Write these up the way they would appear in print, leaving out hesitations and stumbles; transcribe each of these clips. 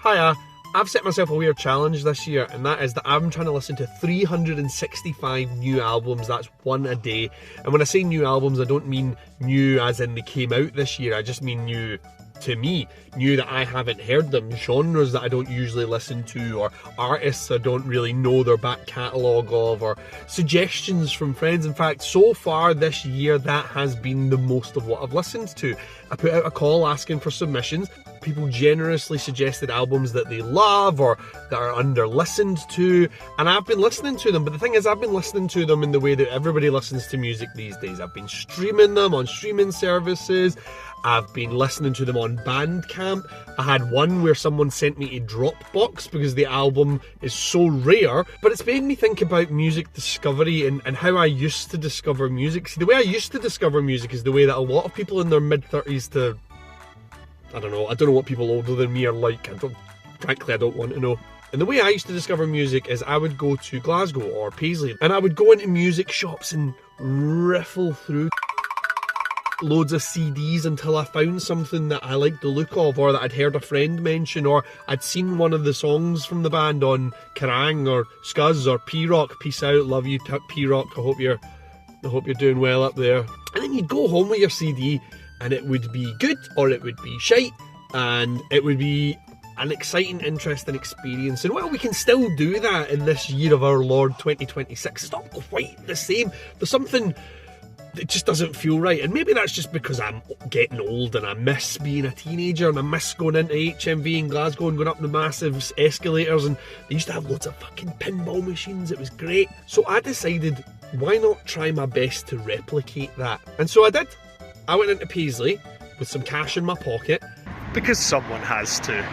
Hiya, I've set myself a weird challenge this year, and that is that I'm trying to listen to 365 new albums. That's one a day. And when I say new albums, I don't mean new as in they came out this year. I just mean new to me, new that I haven't heard them, genres that I don't usually listen to, or artists I don't really know their back catalogue of, or suggestions from friends. In fact, so far this year, that has been the most of what I've listened to. I put out a call asking for submissions. People generously suggested albums that they love or that are under listened to, and I've been listening to them. But the thing is, I've been listening to them in the way that everybody listens to music these days. I've been streaming them on streaming services. I've been listening to them on Bandcamp. I had one where someone sent me a Dropbox because the album is so rare. But it's made me think about music discovery and how I used to discover music. See, the way I used to discover music is the way that a lot of people in their mid-30s to... I don't know what people older than me are like. Frankly, I don't want to know. And the way I used to discover music is I would go to Glasgow or Paisley, and I would go into music shops and riffle through loads of CDs until I found something that I liked the look of, or that I'd heard a friend mention, or I'd seen one of the songs from the band on Kerrang or Scuzz or P-Rock. Peace out, love you P-Rock, I hope you're doing well up there. And then you'd go home with your CD and it would be good or it would be shite, and it would be an exciting, interesting experience. And well, we can still do that in this year of our Lord 2026. It's not quite the same. There's something it just doesn't feel right, and maybe that's just because I'm getting old and I miss being a teenager, and I miss going into HMV in Glasgow and going up the massive escalators, and they used to have loads of fucking pinball machines. It was great. So I decided, why not try my best to replicate that? And so I did. I went into Paisley with some cash in my pocket, because someone has to.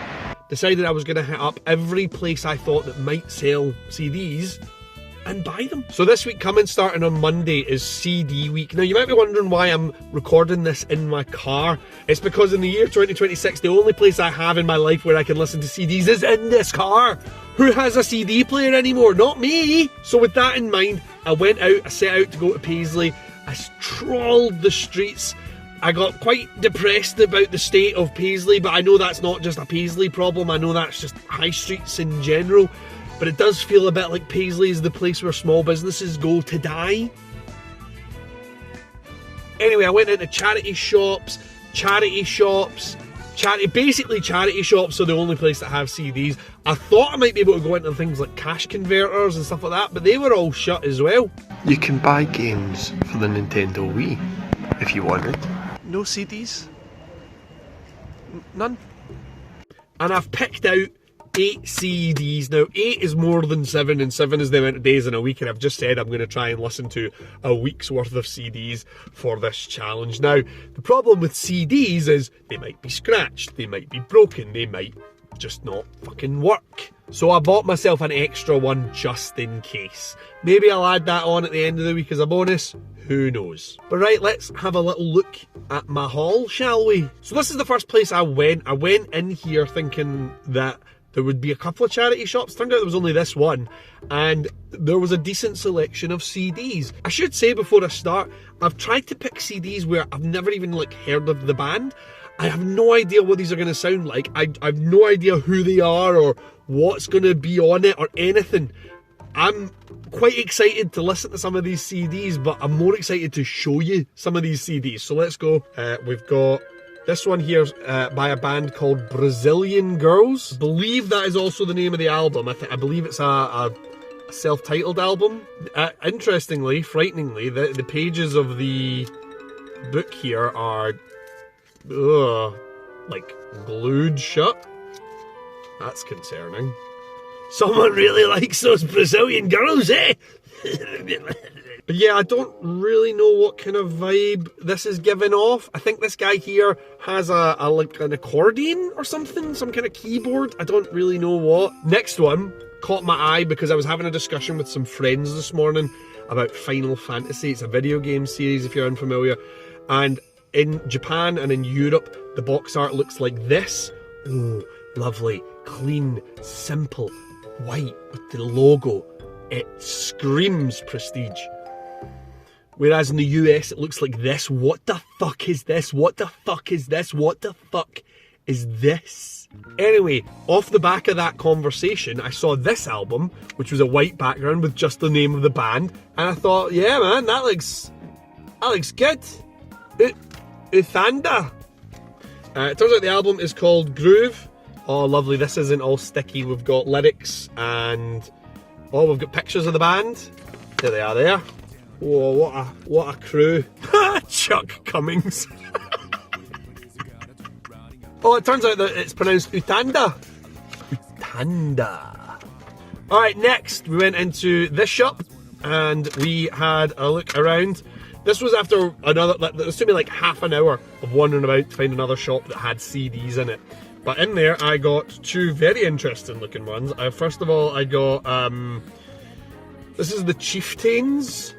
Decided I was going to hit up every place I thought that might sell CDs and buy them. So this week coming, starting on Monday, is CD week. Now you might be wondering why I'm recording this in my car. It's because in the year 2026, the only place I have in my life where I can listen to CDs is in this car. Who has a CD player anymore? Not me! So with that in mind, I set out to go to Paisley. I trawled the streets. I got quite depressed about the state of Paisley, but I know that's not just a Paisley problem. I know that's just high streets in general. But it does feel a bit like Paisley is the place where small businesses go to die. Anyway, I went into charity shops, basically charity shops are the only place that have CDs. I thought I might be able to go into things like cash converters and stuff like that, but they were all shut as well. You can buy games for the Nintendo Wii if you wanted. No CDs. None. And I've picked out 8 CDs. Now 8 is more than 7, and 7 is the amount of days in a week, and I've just said I'm going to try and listen to a week's worth of CDs for this challenge. Now the problem with CDs is they might be scratched, they might be broken, they might just not fucking work. So I bought myself an extra one just in case. Maybe I'll add that on at the end of the week as a bonus. Who knows? But right, let's have a little look at my haul, shall we? So this is the first place I went. I went in here thinking that there would be a couple of charity shops. Turned out there was only this one, and there was a decent selection of CDs. I should say before I start, I've tried to pick CDs where I've never even heard of the band. I have no idea what these are going to sound like. I've no idea who they are or what's going to be on it or anything. I'm quite excited to listen to some of these CDs, but I'm more excited to show you some of these CDs. So let's go. We've got this one here by a band called Brazilian Girls. I believe that is also the name of the album. I believe it's a self-titled album. Interestingly, frighteningly, the pages of the book here are glued shut. That's concerning. Someone really likes those Brazilian girls, eh? But yeah, I don't really know what kind of vibe this is giving off. I think this guy here has an accordion or something, some kind of keyboard. I don't really know what. Next one caught my eye because I was having a discussion with some friends this morning about Final Fantasy. It's a video game series, if you're unfamiliar. And in Japan and in Europe, the box art looks like this. Ooh, lovely, clean, simple, white with the logo. It screams prestige. Whereas in the US, it looks like this. What the fuck is this? What the fuck is this? What the fuck is this? Anyway, off the back of that conversation, I saw this album, which was a white background with just the name of the band, and I thought, yeah man, that looks good. Uthanda. It turns out the album is called Groove. Oh lovely, this isn't all sticky. We've got lyrics and we've got pictures of the band. There they are there. Whoa, what a crew. Chuck Cummings. Oh, it turns out that it's pronounced Uthanda. Uthanda. Alright, next we went into this shop and we had a look around. This was after it took me like half an hour of wandering about to find another shop that had CDs in it. But in there I got two very interesting looking ones. First of all, I got, this is the Chieftains,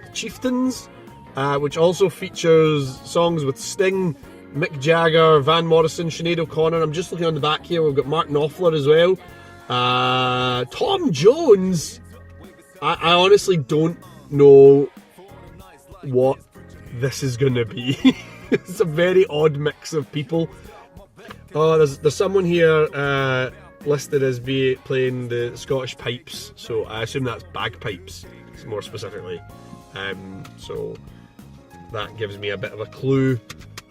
which also features songs with Sting, Mick Jagger, Van Morrison, Sinead O'Connor. I'm just looking on the back here, we've got Mark Knopfler as well. Tom Jones. I honestly don't know what this is gonna be. It's a very odd mix of people. Oh, there's someone here listed as playing the Scottish pipes, so I assume that's bagpipes, more specifically. So that gives me a bit of a clue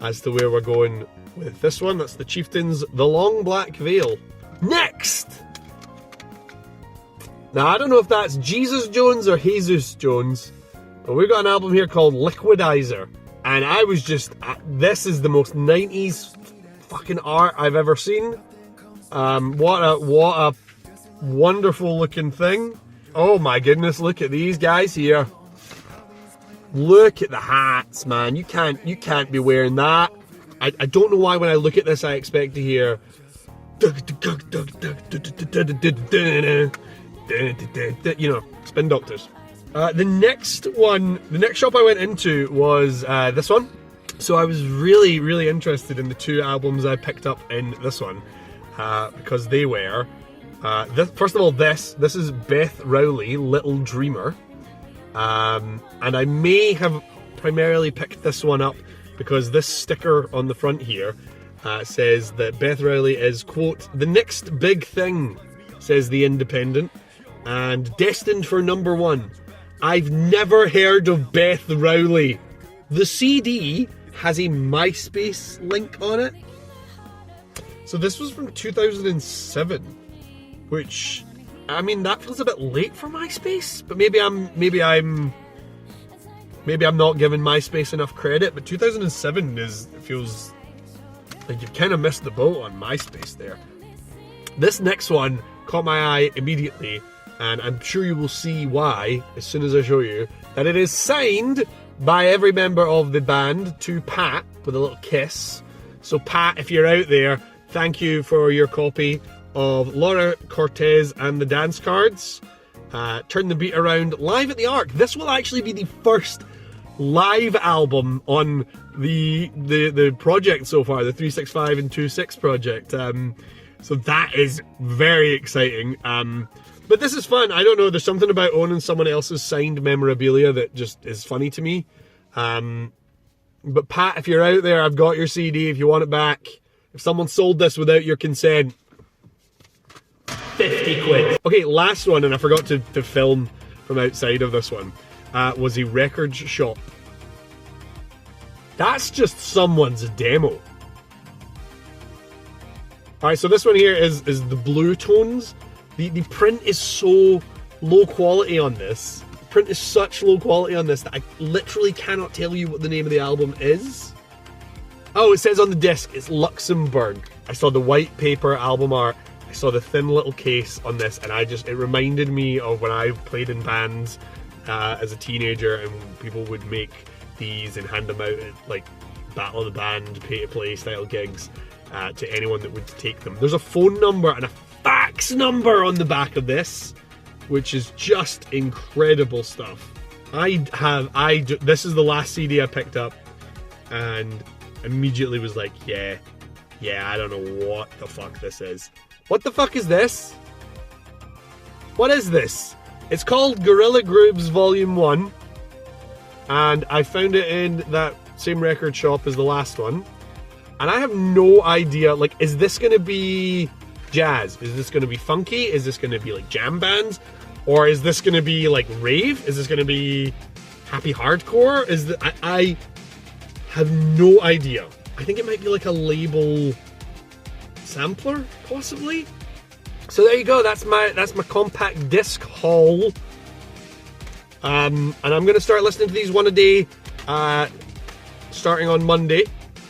as to where we're going with this one. That's the Chieftains, The Long Black Veil. Next! Now, I don't know if that's Jesus Jones or Jesus Jones, but we've got an album here called Liquidizer, and I was just, this is the most 90s fucking art I've ever seen. What a wonderful looking thing. Oh my goodness, look at these guys here. Look at the hats, man. You can't be wearing that. I don't know why when I look at this I expect to hear you know, Spin Doctors. The next shop I went into was this one. So I was really interested in the two albums I picked up in this one because they were first of all, this is Beth Rowley, Little Dreamer, and I may have primarily picked this one up because this sticker on the front here says that Beth Rowley is, quote, the next big thing, says The Independent, and destined for #1. I've never heard of Beth Rowley. The CD has a MySpace link on it. So this was from 2007, which, I mean, that feels a bit late for MySpace, but maybe I'm not giving MySpace enough credit, but 2007 feels like you've kind of missed the boat on MySpace there. This next one caught my eye immediately, and I'm sure you will see why as soon as I show you, that it is signed by every member of the band to Pat with a little kiss. So Pat, if you're out there, thank you for your copy of Laura Cortez and the Dance Cards. Turn the Beat Around live at the Ark. This will actually be the first live album on the project so far, the 365 and 26 project. So that is very exciting. But this is fun. I don't know, there's something about owning someone else's signed memorabilia that just is funny to me. But Pat, if you're out there, I've got your CD if you want it back. If someone sold this without your consent, 50 quid. Okay, last one, and I forgot to film from outside of this one, was a record shop. That's just someone's demo. Alright, so this one here is the Blue Tones. The print is so low quality on this. The print is such low quality on this that I literally cannot tell you what the name of the album is. Oh, it says on the disc, it's Luxembourg. I saw the white paper album art. I saw the thin little case on this, and it reminded me of when I played in bands as a teenager, and people would make these and hand them out at like Battle of the Band, pay to play style gigs to anyone that would take them. There's a phone number and a fax number on the back of this, which is just incredible stuff. This is the last CD I picked up, and immediately was like, yeah, I don't know what the fuck this is. What the fuck is this? What is this? It's called Gorilla Grooves Volume 1, and I found it in that same record shop as the last one. and I have no idea, like, is this gonna be jazz? Is this gonna be funky? Is this gonna be like jam bands? Or is this gonna be like rave? Is this gonna be happy hardcore? I have no idea. I think it might be like a label sampler, possibly. So there you go, that's my compact disc haul. And I'm gonna start listening to these one a day, starting on Monday.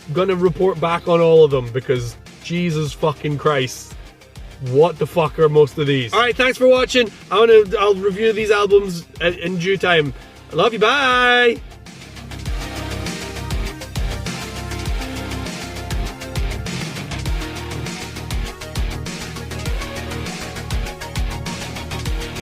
I'm gonna report back on all of them because Jesus fucking Christ, what the fuck are most of these? Alright, thanks for watching. I'll review these albums in due time. I love you, bye!